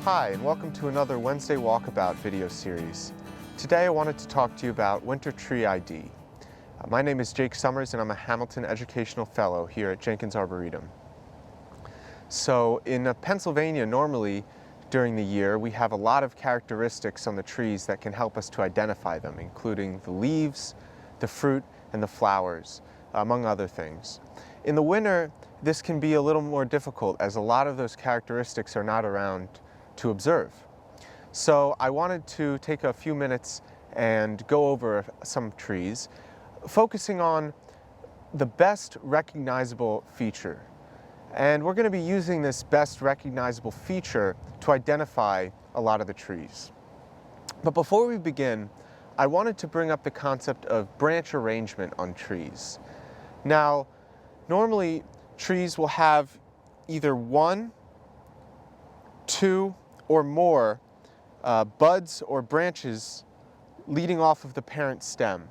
Hi, and welcome to another Wednesday Walkabout video series. Today I wanted to talk to you about Winter Tree ID. My name is Jake Summers and I'm a Hamilton Educational Fellow here at Jenkins Arboretum. So in Pennsylvania, normally during the year, we have a lot of characteristics on the trees that can help us to identify them, including the leaves, the fruit, and the flowers, among other things. In the winter, this can be a little more difficult as a lot of those characteristics are not around to observe. So I wanted to take a few minutes and go over some trees, focusing on the best recognizable feature. And we're going to be using this best recognizable feature to identify a lot of the trees. But before we begin, I wanted to bring up the concept of branch arrangement on trees. Now, normally trees will have either one, two, or more buds or branches leading off of the parent stem.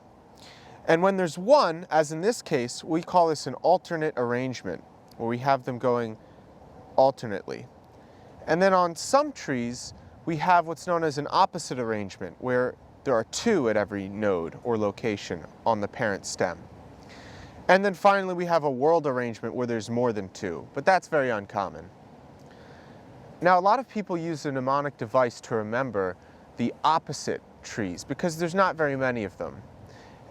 And when there's one, as in this case, we call this an alternate arrangement, where we have them going alternately. And then on some trees, we have what's known as an opposite arrangement, where there are two at every node or location on the parent stem. And then finally, we have a whorled arrangement where there's more than two, but that's very uncommon. Now, a lot of people use a mnemonic device to remember the opposite trees because there's not very many of them.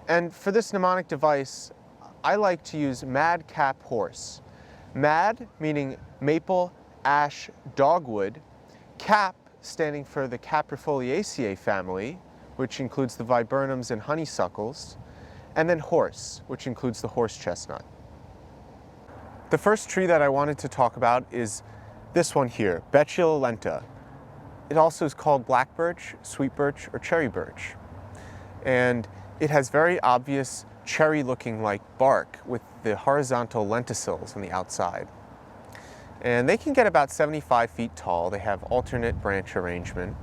And for this mnemonic device, I like to use madcap horse. Mad meaning maple, ash, dogwood, cap standing for the Caprifoliaceae family, which includes the viburnums and honeysuckles, and then horse, which includes the horse chestnut. The first tree that I wanted to talk about is this one here, Betula lenta. It also is called black birch, sweet birch, or cherry birch. And it has very obvious cherry-looking like bark with the horizontal lenticels on the outside. And they can get about 75 feet tall. They have alternate branch arrangement.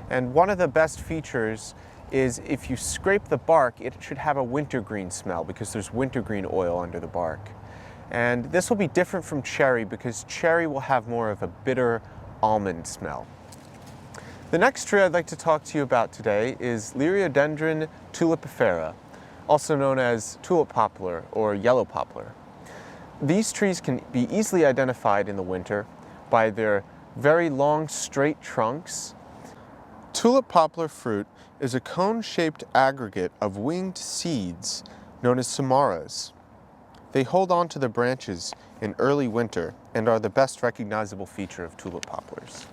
And one of the best features is if you scrape the bark, it should have a wintergreen smell because there's wintergreen oil under the bark. And this will be different from cherry because cherry will have more of a bitter almond smell. The next tree I'd like to talk to you about today is Liriodendron tulipifera, also known as tulip poplar or yellow poplar. These trees can be easily identified in the winter by their very long, straight trunks. Tulip poplar fruit is a cone-shaped aggregate of winged seeds known as samaras. They hold on to the branches in early winter and are the best recognizable feature of tulip poplars.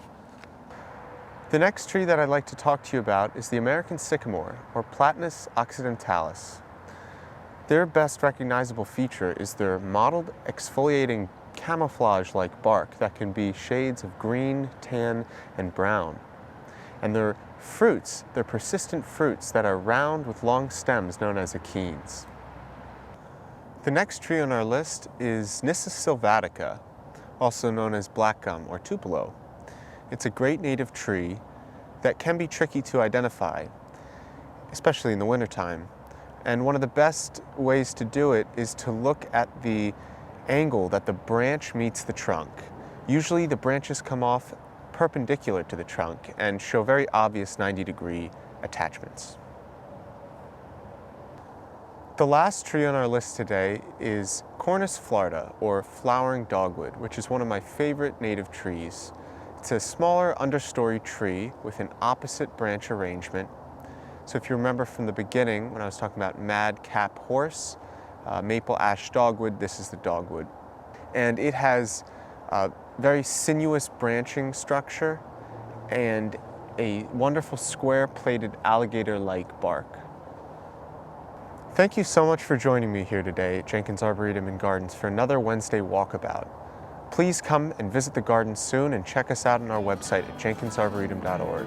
The next tree that I'd like to talk to you about is the American sycamore, or Platanus occidentalis. Their best recognizable feature is their mottled, exfoliating, camouflage-like bark that can be shades of green, tan, and brown. And their fruits, they're persistent fruits that are round with long stems known as achenes. The next tree on our list is Nissus sylvatica, also known as blackgum or tupelo. It's a great native tree that can be tricky to identify, especially in the wintertime. And one of the best ways to do it is to look at the angle that the branch meets the trunk. Usually the branches come off perpendicular to the trunk and show very obvious 90-degree attachments. The last tree on our list today is Cornus florida, or flowering dogwood, which is one of my favorite native trees. It's a smaller understory tree with an opposite branch arrangement. So if you remember from the beginning when I was talking about madcap horse, maple ash dogwood, this is the dogwood. And it has a very sinuous branching structure and a wonderful square plated alligator-like bark. Thank you so much for joining me here today at Jenkins Arboretum and Gardens for another Wednesday Walkabout. Please come and visit the garden soon and check us out on our website at jenkinsarboretum.org.